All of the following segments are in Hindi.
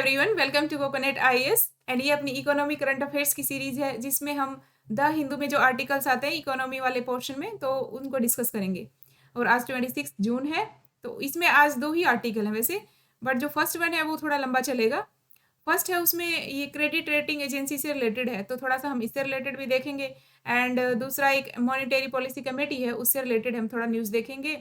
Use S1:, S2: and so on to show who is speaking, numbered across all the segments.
S1: Everyone, welcome to coconut IAS. And ये अपनी इकोनॉमी करंट अफेयर्स की सीरीज है जिसमें हम द हिंदू में जो आर्टिकल्स आते हैं इकोनॉमी वाले पोर्शन में तो उनको डिस्कस करेंगे। और आज 26 जून है, तो इसमें आज दो ही आर्टिकल हैं वैसे, बट जो फर्स्ट वन है वो थोड़ा लंबा चलेगा। फर्स्ट है उसमें ये क्रेडिट रेटिंग एजेंसी से रिलेटेड है, तो थोड़ा सा हम इससे रिलेटेड भी देखेंगे। एंड दूसरा एक मॉनेटरी पॉलिसी कमेटी है, उससे रिलेटेड हम थोड़ा न्यूज़ देखेंगे।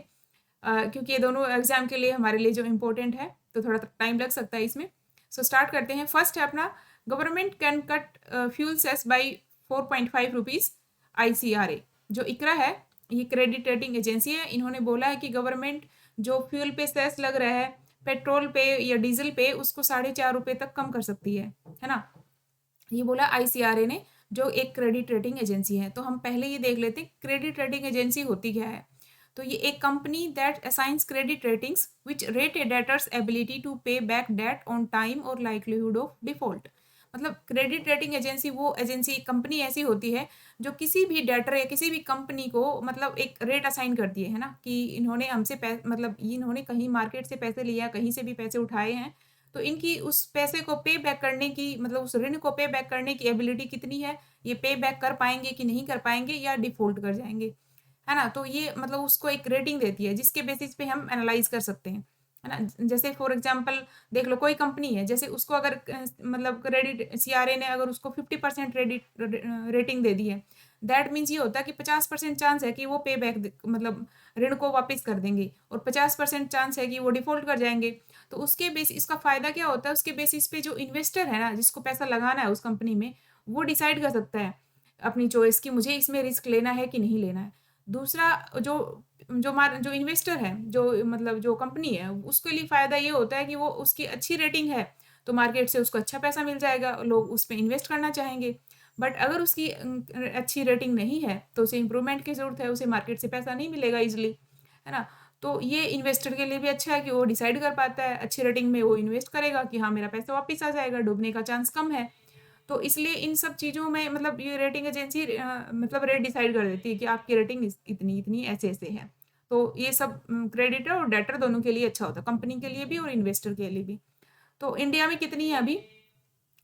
S1: क्योंकि ये दोनों एग्जाम के लिए हमारे लिए जो इम्पोर्टेंट है, तो थोड़ा टाइम लग सकता है इसमें। सो स्टार्ट करते हैं। फर्स्ट है अपना, government can cut fuel cess by 4.5 rupees ICRA। जो इकरा है, ये क्रेडिट रेटिंग एजेंसी है, इन्होंने बोला है कि गवर्नमेंट जो फ्यूल पे सेस लग रहा है, पेट्रोल पे या डीजल पे, उसको 4.5 रुपये तक कम कर सकती है ना। ये बोला ICRA ने, जो एक क्रेडिट रेटिंग एजेंसी है। तो हम पहले ये देख लेते हैं क्रेडिट रेटिंग एजेंसी होती क्या है। तो ये एक company that assigns credit ratings which rate a debtor's ability to pay back debt on time और लाइक्लीहुड ऑफ डिफॉल्ट। मतलब क्रेडिट रेटिंग एजेंसी वो एजेंसी, कंपनी ऐसी होती है जो किसी भी डेटर या किसी भी कंपनी को मतलब एक रेट असाइन करती है ना, कि इन्होंने हमसे मतलब इन्होंने कहीं मार्केट से पैसे लिया, कहीं से भी पैसे उठाए हैं, तो इनकी उस पैसे को पे बैक करने की, मतलब उस ऋण को पे बैक करने की एबिलिटी कितनी है, ये पे बैक कर पाएंगे कि नहीं कर पाएंगे या डिफॉल्ट कर जाएंगे, है ना। तो ये मतलब उसको एक रेटिंग देती है जिसके बेसिस पे हम एनालाइज कर सकते हैं, है ना। जैसे फॉर एग्जांपल देख लो, कोई कंपनी है, जैसे उसको अगर मतलब क्रेडिट CRA ने अगर उसको 50% क्रेडिट रेटिंग दे दी है, दैट मीन्स ये होता है कि 50% चांस है कि वो पे बैक मतलब ऋण को वापस कर देंगे, और 50% चांस है कि वो डिफॉल्ट कर जाएंगे। तो उसके बेस इसका फ़ायदा क्या होता है, उसके बेसिस पे जो इन्वेस्टर है ना, जिसको पैसा लगाना है उस कंपनी में, वो डिसाइड कर सकता है अपनी चॉइस की मुझे इसमें रिस्क लेना है कि नहीं लेना है। दूसरा, जो जो इन्वेस्टर है, जो मतलब जो कंपनी है, उसके लिए फ़ायदा ये होता है कि वो उसकी अच्छी रेटिंग है, तो मार्केट से उसको अच्छा पैसा मिल जाएगा, लोग उस पर इन्वेस्ट करना चाहेंगे। बट अगर उसकी अच्छी रेटिंग नहीं है तो उसे इम्प्रूवमेंट की ज़रूरत है, उसे मार्केट से पैसा नहीं मिलेगा ईजिली, है ना। तो ये इन्वेस्टर के लिए भी अच्छा है कि वो डिसाइड कर पाता है, अच्छी रेटिंग में वो इन्वेस्ट करेगा कि हाँ मेरा पैसा वापस आ जाएगा, डूबने का चांस कम है। तो इसलिए इन सब चीज़ों में मतलब ये रेटिंग एजेंसी मतलब रेट डिसाइड कर देती है कि आपकी रेटिंग इतनी इतनी ऐसे ऐसे है। तो ये सब क्रेडिटर और डेटर दोनों के लिए अच्छा होता है, कंपनी के लिए भी और इन्वेस्टर के लिए भी। तो इंडिया में कितनी है अभी?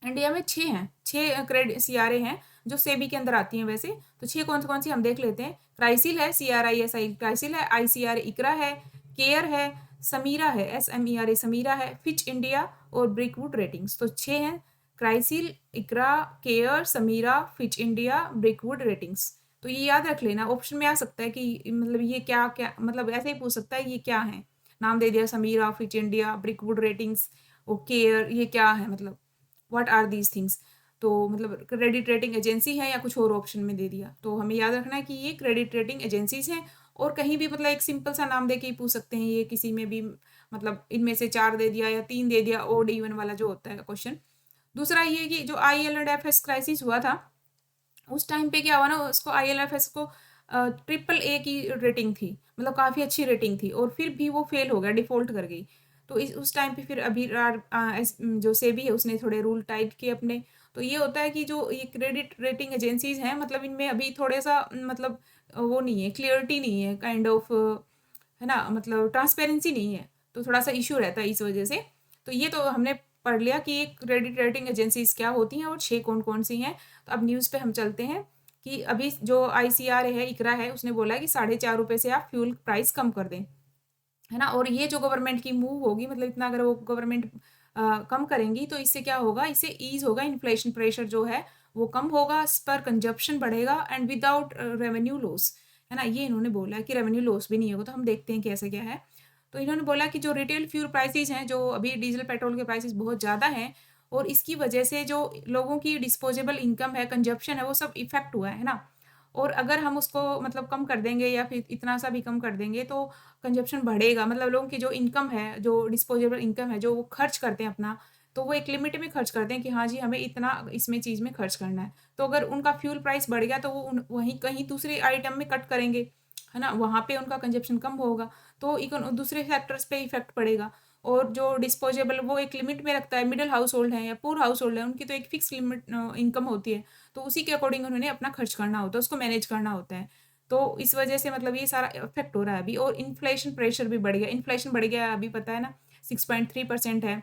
S1: इंडिया में 6 हैं, 6 क्रेडिट CRA हैं जो सेबी के अंदर आती हैं वैसे। तो 6 कौन सी हम देख लेते हैं। क्राइसिल है, CRISI क्राइसिल है, ICRA इकरा है, केयर है, समीरा है, SMERA समीरा है, फिच इंडिया और ब्रिकवुड रेटिंग्स। तो 6 हैं, CRISIL, ICRA, CARE, SMERA, Fitch India, Brickwork ratings. तो ये याद रख लेना, ऑप्शन में आ सकता है कि मतलब ये क्या क्या, मतलब ऐसे ही पूछ सकता है ये क्या है। नाम दे दिया Samira, Fitch India, Brickwork ratings और केयर, ये क्या है, मतलब व्हाट आर दीज थिंग्स। तो मतलब क्रेडिट रेटिंग एजेंसी है या कुछ और ऑप्शन में दे दिया, तो हमें याद रखना है कि ये क्रेडिट रेटिंग एजेंसीज हैं। और कहीं भी मतलब एक सिंपल सा नाम दे के ही पूछ सकते हैं, ये किसी में भी मतलब इनमें से 4 दे दिया या 3 दे दिया, ओड इवन वाला जो होता है क्वेश्चन। दूसरा ये कि जो IL&FS क्राइसिस हुआ था, उस टाइम पे क्या हुआ ना, उसको IL&FS को AAA की रेटिंग थी, मतलब काफ़ी अच्छी रेटिंग थी, और फिर भी वो फेल हो गया, डिफ़ॉल्ट कर गई। तो इस उस टाइम पे फिर अभी जो सेबी है उसने थोड़े रूल टाइट किए अपने। तो ये होता है कि जो ये क्रेडिट रेटिंग एजेंसीज हैं, मतलब इनमें अभी थोड़े सा मतलब वो नहीं है, क्लियरिटी नहीं है, काइंड ऑफ, है ना, मतलब ट्रांसपेरेंसी नहीं है, तो थोड़ा सा इश्यू रहता है इस वजह से। तो ये तो हमने पढ़ लिया कि ये क्रेडिट रेटिंग एजेंसीज क्या होती हैं और 6 कौन कौन सी हैं। तो अब न्यूज़ पे हम चलते हैं कि अभी जो ICRA है, इकरा है, उसने बोला है कि 4.5 रुपये से आप फ्यूल प्राइस कम कर दें, है ना। और ये जो गवर्नमेंट की मूव होगी, मतलब इतना अगर वो गवर्नमेंट कम करेंगी तो इससे क्या होगा, इससे ईज होगा, इन्फ्लेशन प्रेशर जो है वो कम होगा, इस पर कंजप्शन बढ़ेगा एंड विदाउट रेवेन्यू लॉस, है ना। ये इन्होंने बोला है कि रेवेन्यू लॉस भी नहीं होगा। तो हम देखते हैं कैसे क्या है। तो इन्होंने बोला कि जो रिटेल फ्यूल प्राइसेस हैं, जो अभी डीजल पेट्रोल के प्राइसेस बहुत ज़्यादा हैं, और इसकी वजह से जो लोगों की डिस्पोजेबल इनकम है, कंजप्शन है, वो सब इफेक्ट हुआ है ना। और अगर हम उसको मतलब कम कर देंगे या फिर इतना सा भी कम कर देंगे तो कंजप्शन बढ़ेगा, मतलब लोगों की जो इनकम है, जो डिस्पोजेबल इनकम है, जो वो खर्च करते हैं अपना, तो वो एक लिमिट में खर्च करते हैं कि हाँ जी हमें इतना इसमें चीज़ में खर्च करना है। तो अगर उनका फ्यूल प्राइस बढ़ गया तो वो वहीं कहीं दूसरे आइटम में कट करेंगे, है ना, वहाँ पे उनका कंजप्शन कम होगा, तो दूसरे फैक्टर्स पे इफेक्ट पड़ेगा। और जो डिस्पोजेबल वो एक लिमिट में रखता है, मिडिल हाउस होल्ड है या पुअर हाउस होल्ड है, उनकी तो एक फिक्स लिमिट इनकम होती है, तो उसी के अकॉर्डिंग उन्होंने अपना खर्च करना होता है, उसको मैनेज करना होता है। तो इस वजह से मतलब ये सारा इफेक्ट हो रहा है अभी। और इन्फ्लेशन प्रेशर भी बढ़ गया, इन्फ्लेशन बढ़ गया अभी पता है ना, 6.3% है।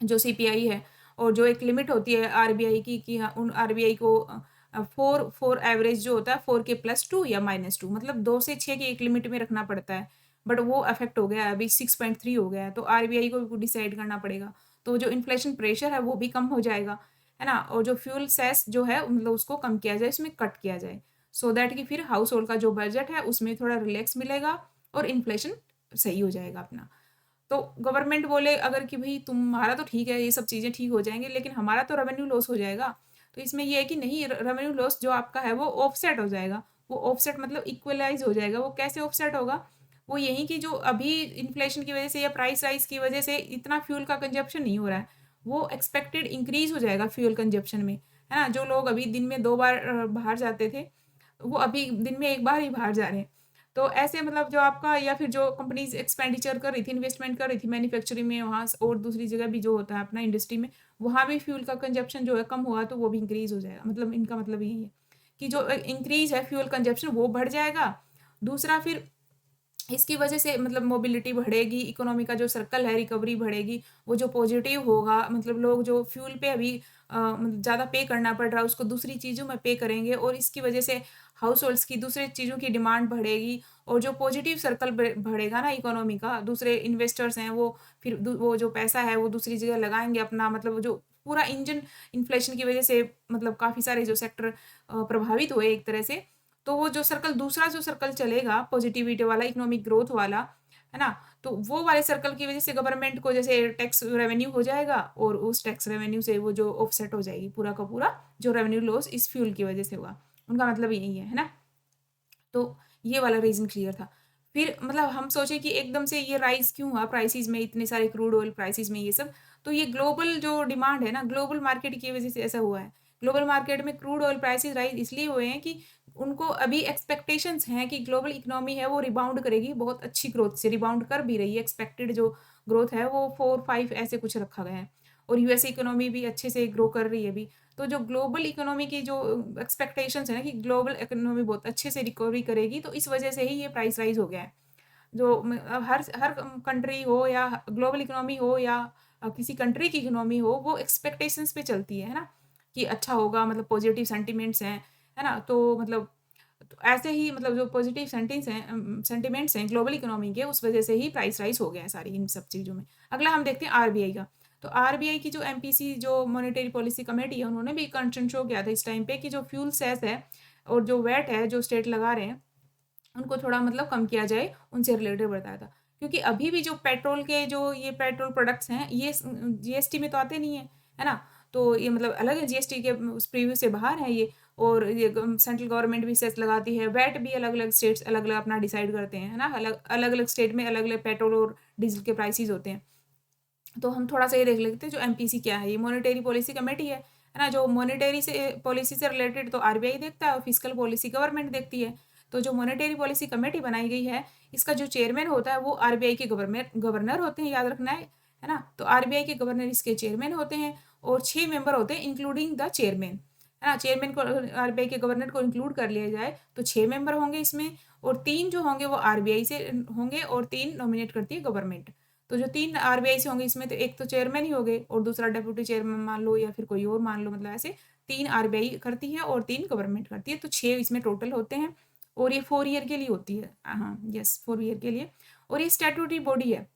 S1: जो सीपीआई है, और जो एक लिमिट होती है आरबीआई की कि हाँ, उन आरबीआई को 4 एवरेज जो होता है 4 के +2 या -2, मतलब 2 से 6 की एक लिमिट में रखना पड़ता है। बट वो अफेक्ट हो गया है, अभी 6.3 हो गया है, तो आरबीआई को डिसाइड करना पड़ेगा। तो जो इन्फ्लेशन प्रेशर है वो भी कम हो जाएगा, है ना? और जो फ्यूल सेस जो है मतलब उसको कम किया जाए, उसमें कट किया जाए, सो दैट कि फिर हाउस होल्ड का जो बजट है उसमें थोड़ा रिलैक्स मिलेगा और इन्फ्लेशन सही हो जाएगा अपना। तो गवर्नमेंट बोले अगर कि भई तुम्हारा तो ठीक है, ये सब चीज़ें ठीक हो जाएँगी, लेकिन हमारा तो रेवेन्यू लॉस हो जाएगा। तो इसमें ये है कि नहीं, रेवेन्यू लॉस जो आपका है वो ऑफसेट हो जाएगा। वो ऑफसेट मतलब इक्वलाइज़ हो जाएगा। वो कैसे ऑफसेट होगा? वो यही कि जो अभी इन्फ्लेशन की वज़ह से या प्राइस राइज़ की वज़ह से इतना फ्यूल का कंज़म्पशन नहीं हो रहा है। वो एक्सपेक्टेड इंक्रीज़ हो जाएगा फ्यूल कंज़म्पशन में, है ना? जो लोग अभी दिन में 2 बार बाहर जाते थे, वो अभी दिन में 1 बार ही बाहर जा रहे हैं। तो ऐसे मतलब जो आपका या फिर जो कंपनीज़ एक्सपेंडिचर कर रही थी, इन्वेस्टमेंट कर रही थी मैन्युफैक्चरिंग में वहाँ स और दूसरी जगह भी जो होता है अपना इंडस्ट्री में, वहाँ भी फ्यूल का कंज़म्पशन जो है कम हुआ तो वो भी इंक्रीज़ हो जाएगा। मतलब इनका मतलब यही है कि जो इंक्रीज़ है फ्यूल कंज़म्पशन वो बढ़ जाएगा। दूसरा फिर इसकी वजह से मतलब मोबिलिटी बढ़ेगी, इकोनॉमी का जो सर्कल है रिकवरी बढ़ेगी, वो जो पॉजिटिव होगा मतलब लोग जो फ्यूल पे अभी मतलब ज़्यादा पे करना पड़ रहा है उसको दूसरी चीज़ों में पे करेंगे, और इसकी वजह से हाउस होल्ड्स की दूसरी चीज़ों की डिमांड बढ़ेगी, और जो पॉजिटिव सर्कल बढ़ेगा ना इकोनॉमी का, दूसरे इन्वेस्टर्स हैं वो फिर वो जो पैसा है वो दूसरी जगह लगाएंगे अपना, मतलब वो जो पूरा इंजन इन्फ्लेशन की वजह से मतलब काफ़ी सारे जो सेक्टर प्रभावित हुए एक तरह से, तो वो जो सर्कल दूसरा जो सर्कल चलेगा पॉजिटिविटी वाला इकोनॉमिक ग्रोथ वाला, है ना? तो वो वाले सर्कल की वज़ह से गवर्नमेंट को जैसे टैक्स रेवेन्यू हो जाएगा, और उस टैक्स रेवेन्यू से वो जो ऑफसेट हो जाएगी पूरा का पूरा जो रेवेन्यू लॉस इस फ्यूल की वज़ह से हुआ। उनका मतलब यही है ना? तो ये वाला रीज़न क्लियर था। फिर मतलब हम सोचे कि एकदम से ये राइज़ क्यों हुआ प्राइसेज़ में, इतने सारे क्रूड ऑयल प्राइसेज़ में ये सब। तो ये ग्लोबल जो डिमांड है ना, ग्लोबल मार्केट की वज़ह से ऐसा हुआ है। ग्लोबल मार्केट में क्रूड ऑयल प्राइसेज़ राइज़ इसलिए हुए हैं कि उनको अभी एक्सपेक्टेशंस हैं कि ग्लोबल इकोनॉमी है वो रिबाउंड करेगी, बहुत अच्छी ग्रोथ से रिबाउंड कर भी रही है। एक्सपेक्टेड जो ग्रोथ है वो 4-5 ऐसे कुछ रखा गया है, और यूएस इकोनॉमी भी अच्छे से ग्रो कर रही है अभी। तो जो ग्लोबल इकोनॉमी की जो एक्सपेक्टेशंस है ना कि ग्लोबल इकोनॉमी बहुत अच्छे से रिकवरी करेगी, तो इस वजह से ही ये प्राइस राइज हो गया है। जो हर हर कंट्री हो या ग्लोबल इकोनॉमी हो या किसी कंट्री की इकोनॉमी हो, वो एक्सपेक्टेशंस पे चलती है ना, कि अच्छा होगा, मतलब पॉजिटिव सेंटिमेंट्स हैं, है ना? तो मतलब तो ऐसे ही मतलब जो पॉजिटिव सेंटिमेंट्स हैं ग्लोबल इकोनॉमी के, उस वजह से ही प्राइस राइज हो गया है सारी इन सब चीज़ों में। अगला हम देखते हैं आरबीआई का। तो आरबीआई की जो एमपीसी जो मॉनेटरी पॉलिसी कमेटी है, उन्होंने भी कंसर्न शो किया था इस टाइम पे कि जो फ्यूल सेस है और जो वैट है जो स्टेट लगा रहे हैं, उनको थोड़ा मतलब कम किया जाए, उनसे रिलेटेड बताया था। क्योंकि अभी भी जो पेट्रोल के जो ये पेट्रोल प्रोडक्ट्स हैं, ये जीएसटी में तो आते नहीं है, है ना? तो ये मतलब अलग है, जीएसटी के उस प्रीव्यू से बाहर है ये। और ये सेंट्रल गवर्नमेंट भी सेस लगाती है, वैट भी अलग अलग स्टेट्स अलग अलग अपना डिसाइड करते हैं, है ना? अलग अलग अलग स्टेट में अलग अलग पेट्रोल और डीजल के प्राइसेस होते हैं। तो हम थोड़ा सा ये देख लेते हैं जो एमपीसी क्या है। ये मॉनेटरी पॉलिसी कमेटी है ना? जो मॉनेटरी से पॉलिसी से रिलेटेड तो आरबीआई देखता है, और फिजिकल पॉलिसी गवर्नमेंट देखती है। तो जो मॉनेटरी पॉलिसी कमेटी बनाई गई है, इसका जो चेयरमैन होता है वो आरबीआई के गवर्नर गवर्नर होते हैं, याद रखना है ना? तो आरबीआई के गवर्नर इसके चेयरमैन होते हैं, और 6 मेंबर होते हैं इंक्लूडिंग द चेयरमैन, है ना? चेयरमैन को आरबीआई के गवर्नर को इंक्लूड कर लिया जाए तो 6 मेंबर होंगे इसमें, और 3 जो होंगे वो आरबीआई से होंगे, और 3 नॉमिनेट करती है गवर्नमेंट। तो जो 3 आरबीआई से होंगे इसमें, तो एक तो चेयरमैन ही हो गए, और दूसरा डेप्यूटी चेयरमैन मान लो या फिर कोई और मान लो, मतलब ऐसे 3 आरबीआई करती है और 3 गवर्नमेंट करती है, तो 6 इसमें टोटल होते हैं। और ये 4 ईयर के लिए होती है, हाँ यस 4 ईयर के लिए। और ये स्टैट्यूटरी बॉडी है,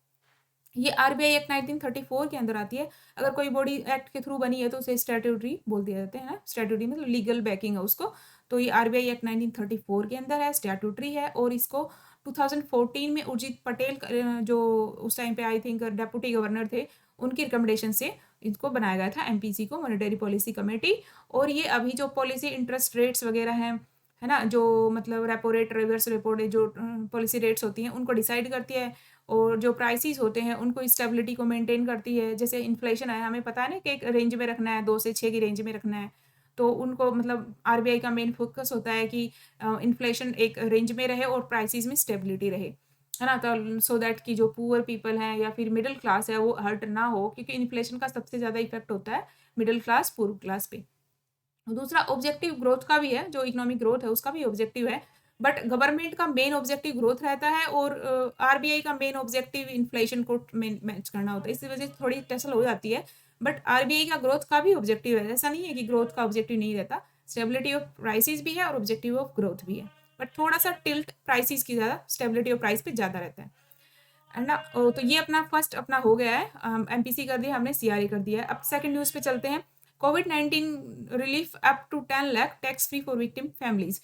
S1: ये आरबीआई एक्ट 1934 के अंदर आती है। अगर कोई बॉडी एक्ट के थ्रू बनी है तो उसे स्टैट्यूटरी बोल दिया जाता है ना, स्टैट्यूटरी मतलब लीगल बैकिंग है उसको। तो ये आरबीआई एक्ट 1934 के अंदर है, स्टैट्यूटरी है, और इसको 2014 में उर्जित पटेल जो उस टाइम पे आई थिंक डेप्यूटी गवर्नर थे, उनकी रिकमेंडेशन से इसको बनाया गया था एमपीसी को, मॉनेटरी पॉलिसी कमेटी। और ये अभी जो पॉलिसी इंटरेस्ट रेट्स वगैरह हैं, है ना, जो मतलब repo rate reverse repo rate जो पॉलिसी रेट्स होती हैं उनको डिसाइड करती है, और जो प्राइसेस होते हैं उनको स्टेबिलिटी को मेंटेन करती है। जैसे इन्फ्लेशन है, हमें पता है ना कि एक रेंज में रखना है, 2 से 6 की रेंज में रखना है। तो उनको मतलब आरबीआई का मेन फोकस होता है कि इन्फ्लेशन एक रेंज में रहे और प्राइसेस में स्टेबिलिटी रहे, है ना? तो सो दैट कि जो पुअर पीपल हैं या फिर मिडिल क्लास है वो हर्ट ना हो, क्योंकि इन्फ्लेशन का सबसे ज़्यादा इफेक्ट होता है मिडिल क्लास, पुअर क्लास पे। दूसरा ऑब्जेक्टिव ग्रोथ का भी है, जो इकोनॉमिक ग्रोथ है उसका भी ऑब्जेक्टिव है। बट गवर्नमेंट का मेन ऑब्जेक्टिव ग्रोथ रहता है और आरबीआई का मेन ऑब्जेक्टिव इन्फ्लेशन को मैच करना होता है, इसी वजह से थोड़ी टसल हो जाती है। बट आरबीआई का ग्रोथ का भी ऑब्जेक्टिव है, ऐसा नहीं है कि ग्रोथ का ऑब्जेक्टिव नहीं रहता, स्टेबिलिटी ऑफ प्राइसेस भी है और ऑब्जेक्टिव ऑफ ग्रोथ भी है, बट थोड़ा सा टिल्ट प्राइसेस की ज़्यादा, स्टेबिलिटी ऑफ प्राइस पे ज़्यादा रहता है ना। तो ये अपना फर्स्ट अपना हो गया है, एमपीसी कर दिया हमने, सीआरए कर दिया है। अब सेकंड न्यूज़ पे चलते हैं। कोविड-19 relief up to 10 lakh tax free for victim families.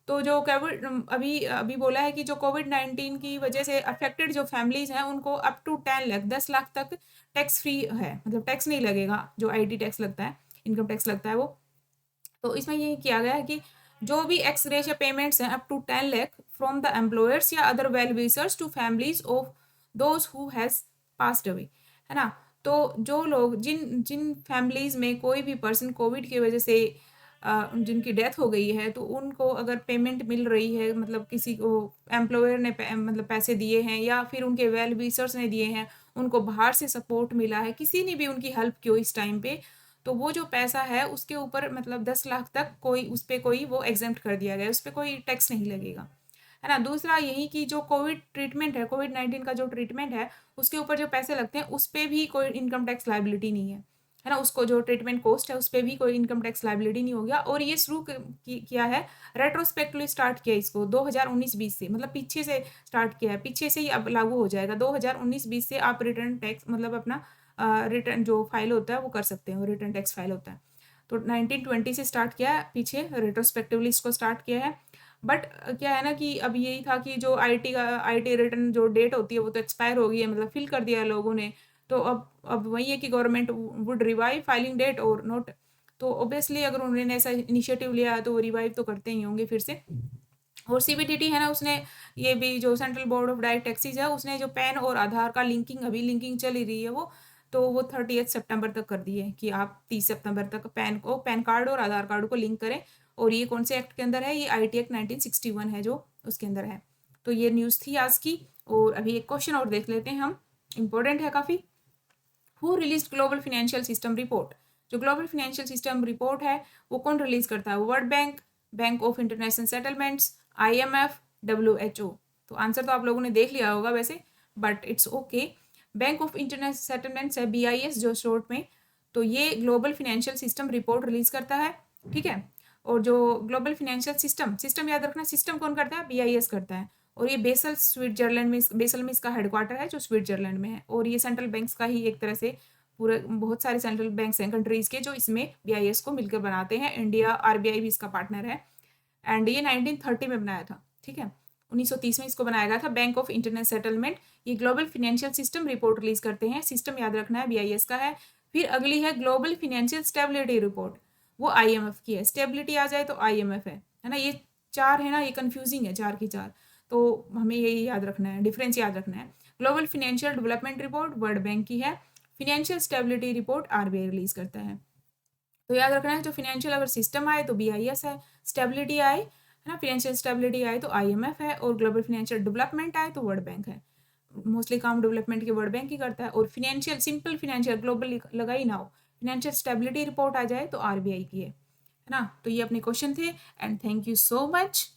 S1: तो जो कोविड अभी अभी बोला है कि जो कोविड-19 की वजह से अफेक्टेड जो फैमिलीज हैं उनको अप टू 10 लाख 10 लाख तक टैक्स फ्री है, मतलब टैक्स नहीं लगेगा, जो आईटी टैक्स लगता है, इनकम टैक्स लगता है वो। तो इसमें ये किया गया है कि जो भी एक्स ग्रेशिया पेमेंट्स हैं up to 10 lakh from the employers या other well wishers to families of those who has passed away, है ना। तो जो लोग जिन जिन फैमिलीज में कोई भी पर्सन कोविड की वजह से जिनकी डेथ हो गई है, तो उनको अगर पेमेंट मिल रही है, मतलब किसी को एम्प्लॉयर ने मतलब पैसे दिए हैं या फिर उनके वेल विशर्स ने दिए हैं, उनको बाहर से सपोर्ट मिला है, किसी ने भी उनकी हेल्प की हो इस टाइम पे, तो वो जो पैसा है उसके ऊपर मतलब 10 लाख तक कोई उस पर कोई वो एग्जेम्प्ट कर दिया गया, उस पर कोई टैक्स नहीं लगेगा, है ना। दूसरा यही कि जो कोविड ट्रीटमेंट है, कोविड-19 का जो ट्रीटमेंट है, उसके ऊपर जो पैसे लगते हैं उस पर भी कोई इनकम टैक्स लाइबिलिटी नहीं है ना। उसको जो ट्रीटमेंट कॉस्ट है उस पर भी कोई इनकम टैक्स लाइबिलिटी नहीं हो गया। और ये शुरू किया है, रेट्रोस्पेक्टिवली स्टार्ट किया इसको 2019-20 से, मतलब पीछे से स्टार्ट किया है, पीछे से ही अब लागू हो जाएगा। 2019-20 से आप रिटर्न टैक्स मतलब अपना रिटर्न जो फाइल होता है वो कर सकते हैं, वो रिटर्न टैक्स फाइल होता है। तो 1920 से स्टार्ट किया है, पीछे रेट्रोस्पेक्टिवली इसको स्टार्ट किया है। बट क्या है ना कि अब यही था कि जो आईटी रिटर्न जो डेट होती है वो तो एक्सपायर हो गई है, मतलब फिल कर दिया है लोगों ने। तो अब वही है कि government would revive filing date और नोट। तो ऑब्वियसली अगर उन्होंने ऐसा इनिशिएटिव लिया है तो वो रिवाइव तो करते ही होंगे फिर से। और सीबीडीटी है ना, उसने ये भी जो central board of direct taxes है, उसने जो पैन और आधार का लिंकिंग, अभी लिंकिंग चली रही है वो 30 सितंबर तक कर दी है कि आप 30 सितंबर तक पैन कार्ड और आधार कार्ड को लिंक करें। और ये कौन से एक्ट के अंदर है, ये आईटी एक्ट 1961 है जो उसके अंदर है। तो ये न्यूज़ थी आज की। और अभी एक क्वेश्चन और देख लेते हैं हम, इम्पोर्टेंट है काफ़ी। Who release global financial system report. जो ग्लोबल फिनेंशियल सिस्टम रिपोर्ट है वो कौन रिलीज करता है, world bank, bank of international settlements, IMF, WHO. तो आंसर तो आप लोगों ने देख लिया होगा वैसे, but it's okay. Bank of international settlements है, बीआईएस जो शॉर्ट में, तो ये global financial system report release करता है, ठीक है। और जो ग्लोबल फिनेंशियल सिस्टम सिस्टम याद रखना, सिस्टम कौन करता है, बीआईएस करता है। और ये बेसल स्विट्जरलैंड में, बेसल में इसका हेडक्वार्टर है जो स्विट्जरलैंड में है। और ये सेंट्रल बैंक्स का ही एक तरह से पूरे बहुत सारे सेंट्रल बैंक्स हैं कंट्रीज़ के जो इसमें बीआईएस को मिलकर बनाते हैं। इंडिया आरबीआई भी इसका पार्टनर है। एंड ये 1930 में बनाया था, ठीक है, 1930 में इसको बनाया गया था, बैंक ऑफ इंटरनेशनल सेटलमेंट। ये global financial system report release करते हैं, सिस्टम याद रखना है बीआईएस का है। फिर अगली है ग्लोबल फिनेंशियल स्टेबिलिटी रिपोर्ट, वो आईएमएफ की है। स्टेबिलिटी आ जाए तो आईएमएफ है ना। ये चार है ना, ये कंफ्यूजिंग है चार की चार, तो हमें यही याद रखना है, डिफरेंस याद रखना है। Global financial development report world bank की है, financial stability report RBI release करता है। तो याद रखना है, जो फिनेंशियल अगर सिस्टम आए तो बीआईएस है, स्टेबिलिटी आए है ना, फिनेंशियल स्टेबिलिटी आए तो आईएमएफ है, और ग्लोबल फिनेंशियल डेवलपमेंट आए तो वर्ल्ड बैंक है। मोस्टली काम डेवलपमेंट के वर्ल्ड बैंक ही करता है। और फिनेंशियल सिंपल फिनेंशियल ग्लोबल लगा ही ना हो, फिनेंशियल स्टेबिलिटी रिपोर्ट आ जाए तो आरबीआई की है ना। तो ये अपने क्वेश्चन थे, and thank you so much.